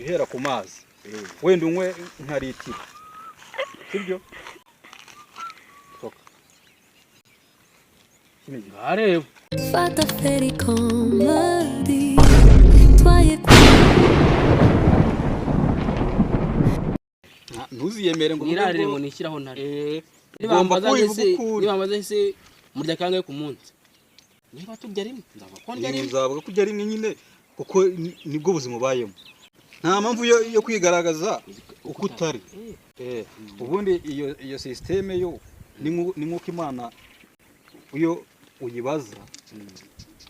ihera ku mazi wenda unywe nka litiro sibyo areba fata feri komadi twaye ntuziyemere ngo nirarire ngo nishyiraho ntare nibambaza se murya kangahe ku munsi niba turya rimwe nzavuga ko urya rimwe nyine kuko nibwo buzima ubayemo nta mpamvu yo kwigaragaza uko utari ubundi iyo systeme yo ni nk'uko Imana iyo uyibaza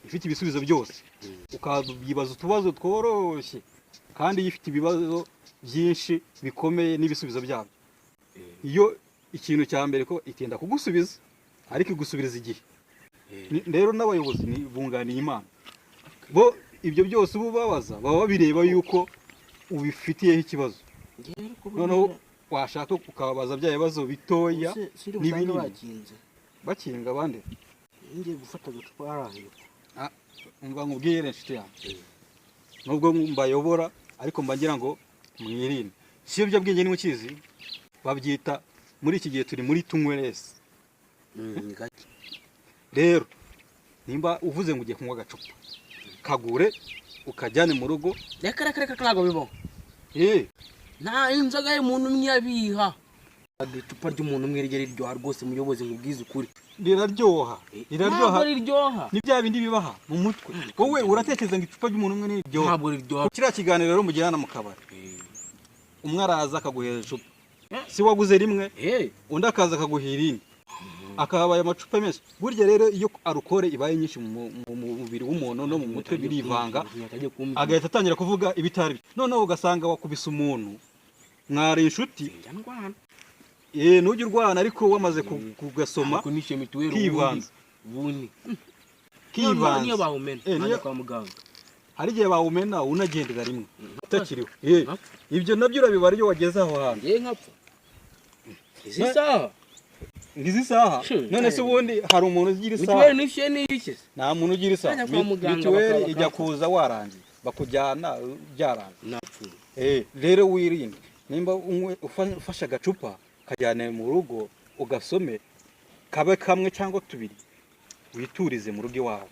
ifite ibisubizo byose ukabibaza utubazo tworoshye kandi ifite ibibazo byinshi bikomeye n'ibisubizo byabo iyo ikintu cya mbere ko itinda kugusubiza ariko igusubiriza igihe rero n'abayobozi bunganiye Imana bo ibyo byose ubu babaza baba babireba yuko ubifitiyeho ikibazo noneho washaka ukababaza bya bibazo bitoya n'ibindi bakinga abandi ngiye gufata agacupa harahiye umva nkubwire inshuti yanjye nubwo mbayobora ariko mbagira ngo mwirinde ikiyobyabwenge nimukizi babyita muri iki gihe turi muri tunyweresi rero nimba uvuze ngo ugiye kunywa agacupa kagure ukajyane mu rugo reka ntabwo bibaho nta inzoga y'umuntu umwe yabiha icupa ry'umuntu umwe rigera riryoha rwose muyobozi nkubwize ukuri riraryoha ni bya bindi bibaha mu mutwe wowe uratekereza ngo icupa ry'umuntu umwe niryoha ntabwo riryoha kiriya kiganiro rero mugirana mu kabari umwe araza akaguhera icupa si waguze rimwe undi akaza akaguha irindi akabaye amacupa menshi burya rero iyo arukore ibaye nyinshi mu mubiri w'umuntu no mu mutwe birivanga agahita atangira kuvuga ibitari noneho ugasanga wakubise umuntu mwari inshuti nujya urwana ariko wamaze kugasoma kivanze niyo bawumena kwa muganga hari igihe bawumena unagendera rimwe utakiriho ibyo nabyo urabibara iyo wageze aho hantu nkapfa ngizi saha none se ubundi hari umuntu ugira isaha nta muntu ugira isaha mituweli ijya kuza warangiye bakujyana byarangiye rero wirinde nimba ufashe agacupa kajyane mu rugo ugasome kabe kamwe cyangwa tubiri witurize mu rugo iwawe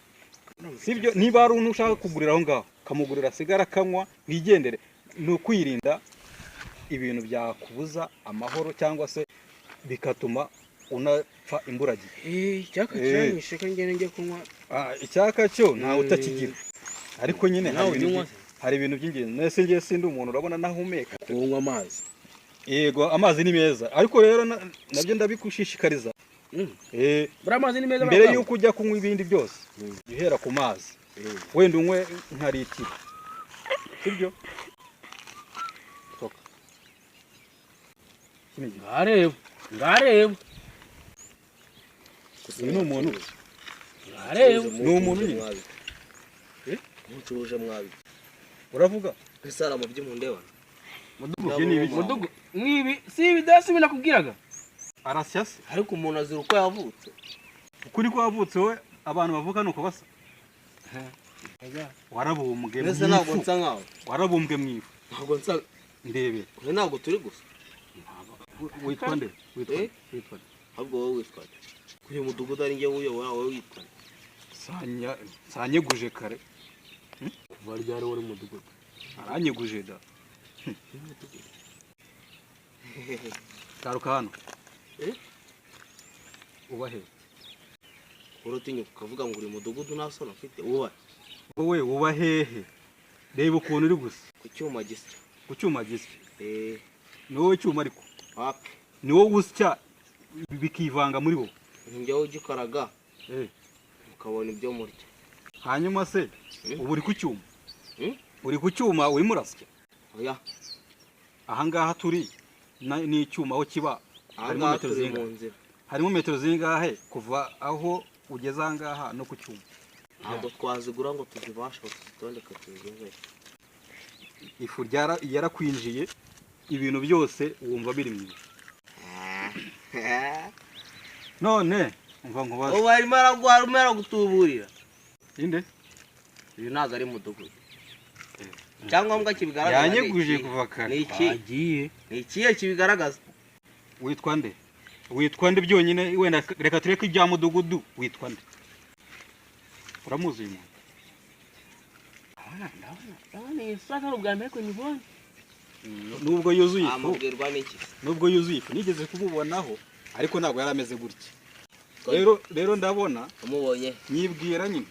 sibyo niba ari umuntu ushaka kugurira aho ngaho kamugurira asigara kanywa wigendere ni ukwirinda ibintu byakubuza amahoro cyangwa se bikatuma unapfa imburagihe icyaka kiranyishe ko njye kunywa icyaka cyo ntawe utakigira ariko nyine hari ibintu by'ingenzi nese ngiye sindi umuntu urabona nahumeka unywa amazi yego amazi ni meza ariko rero nabyo ndabikushishikariza buri amazi ni meza mbere yuko ujya kunywa ibindi byose uhera ku mazi wenda unywe nka litiro sibyo ngareba uyu ni umuntu ni umuntu nyine mucuruje mwabi uravuga bisara mu by'umundeba mudugu mwibi si ibidasi binakubwiraga arasyase ariko umuntu azira uko yavutse ukuri ko yavutse we abantu bavuga nuko basa warabumbwe mbese ntabwo nsa nkawe warabumbwe mwifu ntabwo nsa ndebe we ntabwo turi gusa witwa nde witwa ahubwo wowe witwa kuri uyu mudugudu ari njye uyobora wowe witwa sanyeguje kare kuva ryari wari mudugudu aranyeguje da garuka hano ubahe urutinya ukavuga ngo uri mudugudu nta soni ufite uba wowe uba hehe reba ukuntu uri gusa ku cyuma gisya ku cyuma gisya ni wowe cyuma ariko wapi ni wowe usya bikivanga muri bo njyewe ugikaraga ukabona ibyo murya hanyuma se ubu uri ku cyuma uri ku cyuma urimo urasya oya ahangaha turi ni icyuma aho kiba harimo metero zingahe kuva aho ugeze ahangaha no ku cyuma ntabwo twazigura ngo tuzibashe tuzitondeke tuzigeze ifu yarakwinjiye ibintu byose wumva biri mwiza none umva nkubaza ubu harimo aragutubura inde uyu ntabwo ari mudugudu icyangombwa kibigaragaza yanyeguje kuva kare ni iki agiye ni ikihe kibigaragaza witwa nde byonyine wenda reka tureke ibya mudugudu witwa nde uramuzi uyu muntu ndabona iyi sura ari ubwa mbere ko nyibonye nubwo yuzuye ifu amubwirwa n'iki nubwo yuzuye ifu nigeze kumubonaho ariko ntabwo yari ameze gutya rero ndabona umubonye nyibwira nyine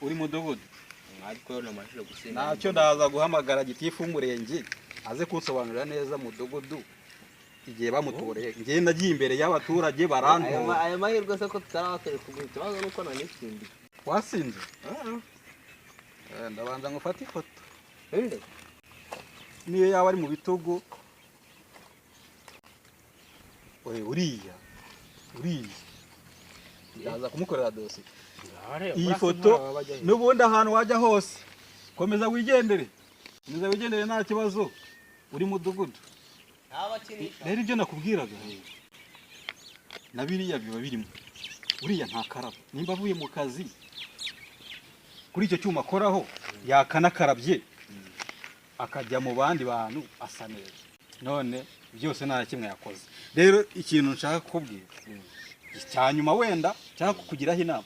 uri mudugudu ariko namashije gusinda ntacyo ndaza guhamagara gitifu w'umurenge aze kunsobanurira neza mudugudu igihe bamutoreye njye nagiye imbere y'abaturage barantora aya mahirwe se ko tutarabateye kuguha ikibazo nuko nanitsindi wasinze ndabanza ngufata ifoto niyo yaba ari mu bitugu uriya ndaza kumukorera dosiye iyi foto n'ubundi ahantu wajya hose komeza wigendere nta kibazo uri mudugudu rero ibyo nakubwiraga na biriya biba birimo uriya nta karaba nimba avuye mu kazi kuri icyo cyuma akoraho yakanakarabye akajya mu bandi bantu asa neza none byose nta kimwe yakoze rero ikintu nshaka kukubwira cya nyuma wenda cyangwa kukugiraho inama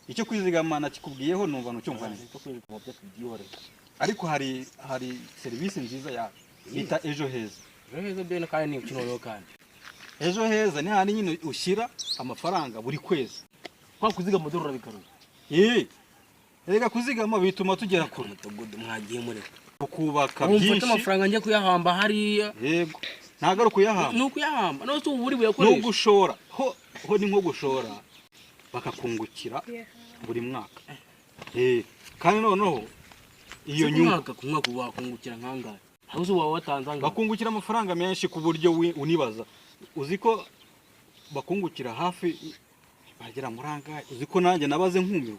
icyo kwizigamana kikubwiyeho numva nucyumva neza ariko hari serivisi nziza ya bita ejo heza bene kandi ni ukinono kandi ejo heza ni handi nyine ushyira amafaranga buri kwezi kwa kuzigama amadorari bikaruka reka kuzigama bituma tugera kure mudugudu mwagiye mureka ukubaka byinshi umfite amafaranga njye kuyahamba hariya yego ntago ari kuyahamba ni ukuyahamba no se uburi buyakoresha no gushora ho ni nko gushora bakakungukira buri mwaka kandi noneho iyo nyungu ku mwaka wakungukira nkangahe aho uzi waba watanze angahe bakungukira amafaranga menshi ku buryo unibaza uzi ko bakungukira hafi bagera muri angahe uzi ko nanjye nabaze nkumiwe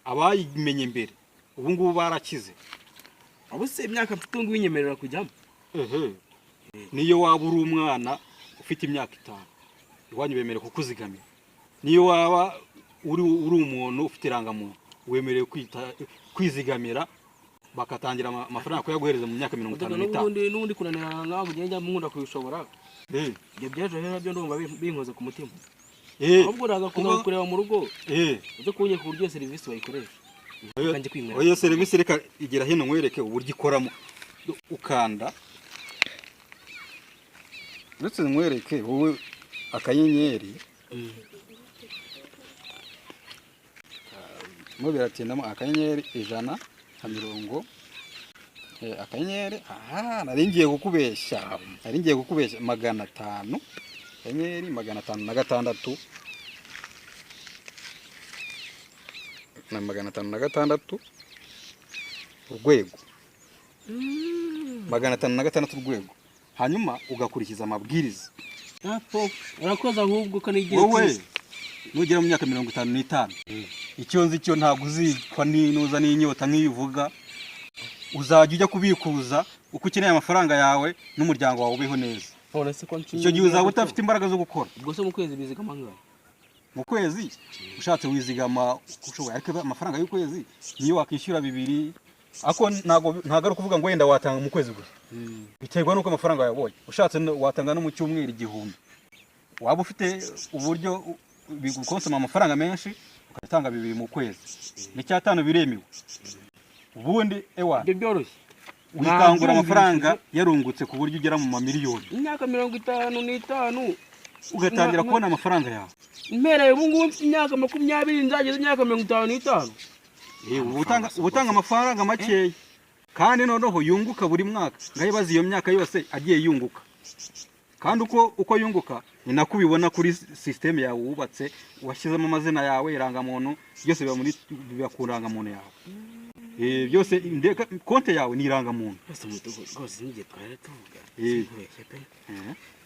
abayimenye mbere ubu ngubu barakize abo se imyaka mfite ngo winyemerera kujyamo niyo waba uri umwana ufite imyaka 5 iwanyu bemerewe kukuzigamira niyo waba uri umuntu ufite irangamuntu wemerewe kwizigamira bakatangira amafaranga kuyaguhereza mu myaka 55 n'ubundi kunanira ngaho mugenda mukunda kubishobora ibyo byaje rero byo ndumva binkoze ku mutima ahubwo uraza kureba mu rugo uze kunye ku buryo serivisi bayikoresha kandi kwimwera oyo serivisi reka igira hino nkwereke uburyo ikoramo ukanda ndetse nkwereke wowe akanyenyeri mo biratindamo akanyenyeri 150 akanyenyeri nari ngiye kukubeshya 500 akanyenyeri 556 na 556 urwego 556 urwego hanyuma ugakurikiza amabwiriza urakoze ahubwo kanigiye wowe nugera mu myaka 55 icyo nzi cyo ntabwo uzikwa ninuza n'inyota nk'ivuga uzajya ujya kubikuza uko ukeneye amafaranga yawe n'umuryango wawe ubeho neza icyo gihe uzaba utafite imbaraga zo gukora ubwo se mu kwezi bizigama ngaho mu kwezi ushatse wizigama ushoboye ariko amafaranga y'ukwezi niyo wakishyura 2 ako ntago ari kuvuga ngo wenda watanga mu kwezi gusa biterwa nuko amafaranga yabonye ushatse watanga no mu cyumweru 1000 waba ufite uburyo bigukonsoma amafaranga menshi ugatanga 2 mu kwezi n'icyatanu biremewe ubundi ibyo byoroshye wikangura amafaranga yarungutse ku buryo ugera mu mamiliyoni imyaka 55 ugatangira kubona amafaranga yawe mpereye ubu ngubu imyaka 20 nzageze imyaka 55 ubutanga amafaranga makeya kandi noneho yunguka buri mwaka ngayibaza iyo myaka yose agiye yunguka kandi uko yunguka ni nako ubibona kuri systeme yawe wubatse washyizemo amazina yawe irangamuntu byose biba ku irangamuntu yawe byose konte yawe ni irangamuntu rwose n'igihe twari tuvuga sinkubeshye pe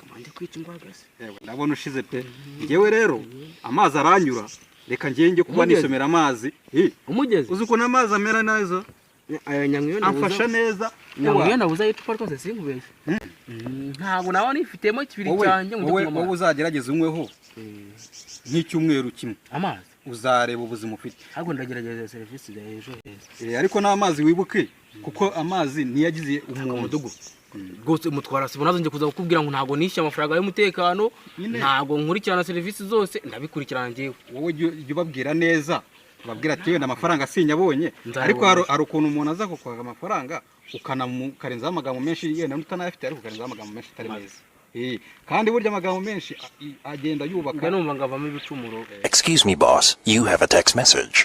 kamande kwica ingwagase ndabona ushize pe ngewe rero amazi aranyura reka ngenge kuba nisomera amazi umugezi uzi uko n'amazi amera neza aya nyangwiyo amfasha neza nyangwiyo nabuza icupa rwose sinkubeshye ntabwo nawe nifitemo kibiri cyanjye wowe uzagerageza unyweho nk'icyumweru kimwe amazi uzareba ubuzima ufite. ahubwo ndagerageza serivisi za ejo heza. Ariko n'amazi wibuke kuko amazi niyagize umudugu rwose mutwara sibo nazo nje kuza kukubwira ngo ntago nishyura amafaranga y'umutekano, ntago nkurikirana serivisi zose ndabikurikirana ngewe. Wowe jya ubabwira neza, babwira ati wenda amafaranga sinyabonye, ariko hari ukuntu umuntu aza kukwaka amafaranga ukanamukarenzaho amagambo menshi yenda utanayafite, ariko ukarenzaho amagambo menshi atari meza. Kandi burya amagambo menshi agenda yubaka. Numva ngavamo ibicumuro. Excuse me boss, you have a text message.